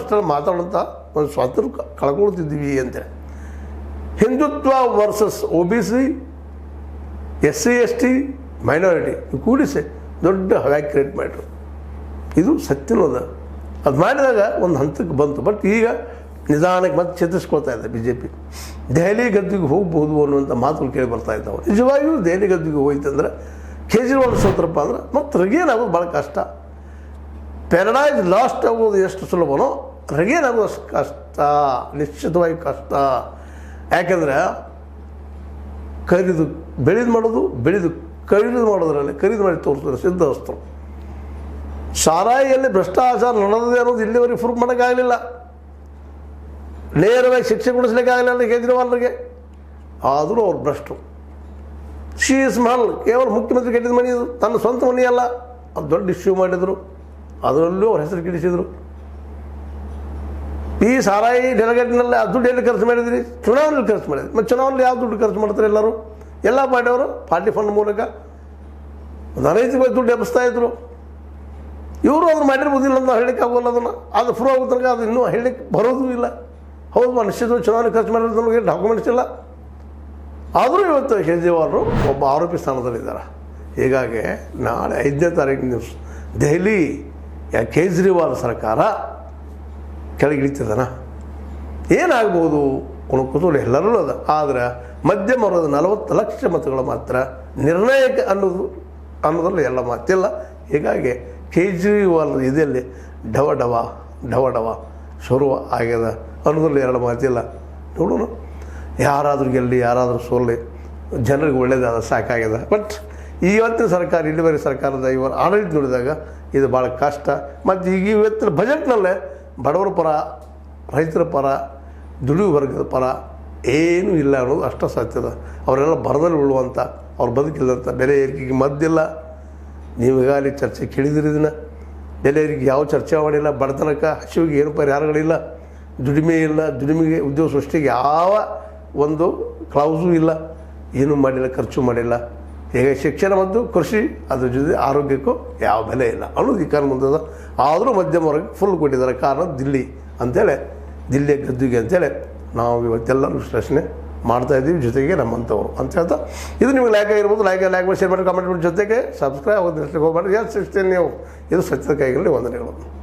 ಇಷ್ಟೆಲ್ಲ ಮಾತಾಡೋಂಥ ಒಂದು ಸ್ವಾತಂತ್ರ್ಯ ಕಳ್ಕೊಳ್ತಿದ್ದೀವಿ ಅಂತೇಳಿ. Hindutva versus OBC SC ST minority ಕೂಡಿಸಿ ದೊಡ್ಡ ಹವ್ಯಾಕ್ ಕ್ರಿಯೇಟ್ ಮಾಡಿದ್ರು. ಇದು ಸತ್ಯನೋದ ಅದು ಮಾಡಿದಾಗ ಒಂದು ಹಂತಕ್ಕೆ ಬಂತು. ಬಟ್ ಈಗ ನಿಧಾನಕ್ಕೆ ಮತ್ತೆ ಚೇತರಿಸ್ಕೊಳ್ತಾ ಇದೆ BJP. ದೆಹಲಿ ಗದ್ದಿಗೆ ಹೋಗ್ಬೋದು ಅನ್ನುವಂಥ ಮಾತುಗಳು ಕೇಳಿ ಬರ್ತಾ ಇದ್ದಾವೆ. ನಿಜವಾಗಿಯೂ ದೆಹಲಿ ಗದ್ದಿಗೆ ಹೋಯ್ತಂದ್ರೆ ಕೇಜ್ರಿವಾಲ್ ಸೋತ್ರಪ್ಪ ಅಂದ್ರೆ ಮತ್ತೆ ರಗೇನ್ ಆಗೋದು ಭಾಳ ಕಷ್ಟ. ಪ್ಯಾರಡೈಸ್ ಲಾಸ್ಟ್ ಆಗೋದು ಎಷ್ಟು ಸುಲಭನೋ ರಗೇನ್ ಆಗೋದು ಅಷ್ಟು ಕಷ್ಟ, ನಿಶ್ಚಿತವಾಗಿ ಕಷ್ಟ. ಯಾಕೆಂದರೆ ಖರೀದು ಬೆಳೆದು ಮಾಡೋದು, ಬೆಳೆದು ಖರೀದು ಮಾಡೋದ್ರಲ್ಲಿ ಖರೀದು ಮಾಡಿ ತೋರಿಸಿದ್ರೆ ಸಿದ್ಧ ಅಸ್ತ್ರ. ಸಾರಾಯಿಯಲ್ಲಿ ಭ್ರಷ್ಟಾಚಾರ ನಡೆದಿದೆ ಅನ್ನೋದು ಇಲ್ಲಿವರೆಗೆ ಪ್ರೂಫ್ ಮಾಡೋಕ್ಕಾಗಲಿಲ್ಲ. ನೇರವಾಗಿ ಶಿಕ್ಷೆ ಕೊಡಿಸ್ಲಿಕ್ಕಾಗಲಿಲ್ಲ ಕೇಜ್ರಿವಾಲ್ರಿಗೆ. ಆದರೂ ಅವ್ರು ಭ್ರಷ್ಟರು. ಶೀಸ್ ಮಹಲ್ ಕೇವಲ ಮುಖ್ಯಮಂತ್ರಿ ಕಟ್ಟಿದ ಮನೆ, ಇದು ತನ್ನ ಸ್ವಂತ ಮನೆಯಲ್ಲ. ಅದು ದೊಡ್ಡ ಇಶ್ಯೂ ಮಾಡಿದರು, ಅದರಲ್ಲೂ ಅವ್ರ ಹೆಸರು ಕೆಡಿಸಿದರು. ಈ ಸಾರಾಯಿ ಡೆಲಿಗೇಟ್ನಲ್ಲಿ ಆ ದುಡ್ಡು ಎಲ್ಲಿ ಖರ್ಚು ಮಾಡಿದ್ರಿ? ಚುನಾವಣೆಯಲ್ಲಿ ಖರ್ಚು ಮಾಡಿದ್ರಿ. ಮತ್ತು ಚುನಾವಣೆಯಲ್ಲಿ ಯಾವ ದುಡ್ಡು ಖರ್ಚು ಮಾಡ್ತಾರೆ? ಎಲ್ಲರೂ ಎಲ್ಲ ಪಾರ್ಟಿಯವರು ಪಾರ್ಟಿ ಫಂಡ್ ಮೂಲಕ ಅನೈತಿಕವಾಗಿ ದುಡ್ಡು ಎಬ್ಬಿಸ್ತಾ ಇದ್ರು. ಇವರು ಅದನ್ನು ಮಾಡಿರ್ಬೋದಿಲ್ಲ ಅಂತ ಹೇಳಲಿಕ್ಕೆ ಆಗೋಲ್ಲ. ಅದನ್ನು ಅದು ಪ್ರೂವ್ ಆಗೋ ತನಕ ಅದು ಇನ್ನೂ ಹೇಳಲಿಕ್ಕೆ ಬರೋದೂ ಇಲ್ಲ. ಹೌದು, ನಿಶ್ಚಿತ ಚುನಾವಣೆ ಖರ್ಚು ಮಾಡಿರೋದು ನಮಗೆ ಡಾಕ್ಯುಮೆಂಟ್ಸ್ ಇಲ್ಲ. ಆದರೂ ಇವತ್ತು ಕೇಜ್ರಿವಾಲ್ರು ಒಬ್ಬ ಆರೋಪಿ ಸ್ಥಾನದಲ್ಲಿದ್ದಾರೆ. ಹೀಗಾಗಿ ನಾಳೆ 5ನೇ ತಾರೀಕು ನ್ಯೂಸ್ ದೆಹಲಿ ಕೇಜ್ರಿವಾಲ್ ಸರ್ಕಾರ ಕೆಳಗಿಳಿತದನ ಏನಾಗ್ಬೋದು ಅನ್ನೋ ಕುತೂಹಲ ಎಲ್ಲರಲ್ಲೂ ಅದ. ಆದರೆ ಮಧ್ಯಮ ವರ್ಗದ 40 ಲಕ್ಷ ಮತಗಳು ಮಾತ್ರ ನಿರ್ಣಾಯಕ ಅನ್ನೋದ್ರಲ್ಲಿ ಎಲ್ಲ ಮಾತಿಲ್ಲ. ಹೀಗಾಗಿ ಕೇಜ್ರಿವಾಲ್ ಇದರಲ್ಲಿ ಡವ ಶುರು ಆಗ್ಯದ ಅನ್ನೋದ್ರಲ್ಲಿ ಎರಡು ಮಾತಿಲ್ಲ. ನೋಡೋಣ, ಯಾರಾದರೂ ಗೆಲ್ಲಿ ಯಾರಾದರೂ ಸೋಲಿ, ಜನರಿಗೆ ಒಳ್ಳೆಯದಾದ ಸಾಕಾಗ್ಯದ. ಬಟ್ ಇವತ್ತಿನ ಸರ್ಕಾರ, ಇಲ್ಲಿವರೆಗೆ ಸರ್ಕಾರದ ಇವರ ಆಡಳಿತ ನೋಡಿದಾಗ ಇದು ಭಾಳ ಕಷ್ಟ. ಮತ್ತು ಈಗ ಇವತ್ತಿನ ಬಜೆಟ್ನಲ್ಲೇ ಬಡವರ ಪರ, ರೈತರ ಪರ, ದುಡಿಯುವ ವರ್ಗದ ಪರ ಏನೂ ಇಲ್ಲ ಅನ್ನೋದು ಅಷ್ಟ ಸತ್ಯದ. ಅವರೆಲ್ಲ ಬರದಲ್ಲಿ ಉಳುವಂಥ, ಅವ್ರು ಬದುಕಿಲ್ಲಂಥ ಬೆಲೆ ಏರಿಕೆಗೆ ಮದ್ದಿಲ್ಲ. ನೀವು ಈಗಾಗಲೇ ಚರ್ಚೆ ಕೇಳಿದಿರಿ. ಇದನ್ನು ಬೆಲೆ ಏರಿಕೆ ಯಾವ ಚರ್ಚೆ ಮಾಡಿಲ್ಲ. ಬಡತನಕ್ಕೆ, ಹಸಿವಿಗೆ ಏನು ಪರಿಹಾರಗಳಿಲ್ಲ. ದುಡಿಮೆ ಇಲ್ಲ, ದುಡಿಮೆಗೆ ಉದ್ಯೋಗ ಸೃಷ್ಟಿಗೆ ಯಾವ ಒಂದು ಕ್ಲೌಸು ಇಲ್ಲ. ಏನೂ ಮಾಡಿಲ್ಲ, ಖರ್ಚು ಮಾಡಿಲ್ಲ. ಈಗ ಶಿಕ್ಷಣ ಮತ್ತು ಕೃಷಿ, ಅದ್ರ ಜೊತೆ ಆರೋಗ್ಯಕ್ಕೂ ಯಾವ ಬೆಲೆ ಇಲ್ಲ ಅನ್ನೋದು ಈ ಕಾರಣ ಮುಂದದ. ಆದರೂ ಮಧ್ಯಮ ವರ್ಗ ಫುಲ್ ಕೊಟ್ಟಿದ್ದಾರೆ. ಕಾರಣ ದಿಲ್ಲಿ ಅಂಥೇಳಿ, ದಿಲ್ಲಿಯ ಗದ್ದುಗೆ ಅಂಥೇಳಿ ನಾವು ಇವತ್ತೆಲ್ಲರೂ ವಿಶ್ಲೇಷಣೆ ಮಾಡ್ತಾಯಿದ್ದೀವಿ. ಜೊತೆಗೆ ನಮ್ಮಂಥವ್ರು ಅಂತ ಹೇಳ್ತಾ, ಇದು ನಿಮಗೆ ಲೈಕ್ ಆಗಿರ್ಬೋದು. ಲೈಕ್ ಮಾಡಿ, ಶೇರ್ ಮಾಡಿ, ಕಾಮೆಂಟ್ ಮಾಡಿ. ಜೊತೆಗೆ ಸಬ್ಸ್ಕ್ರೈಬ್ ಆಗೋದು ಹೋಗ್ಬಾರ್ದು. 16 ನೀವು ಇದು ಸತ್ಯದ ಕೈಗಳಲ್ಲಿ ವಂದನೆಗಳು.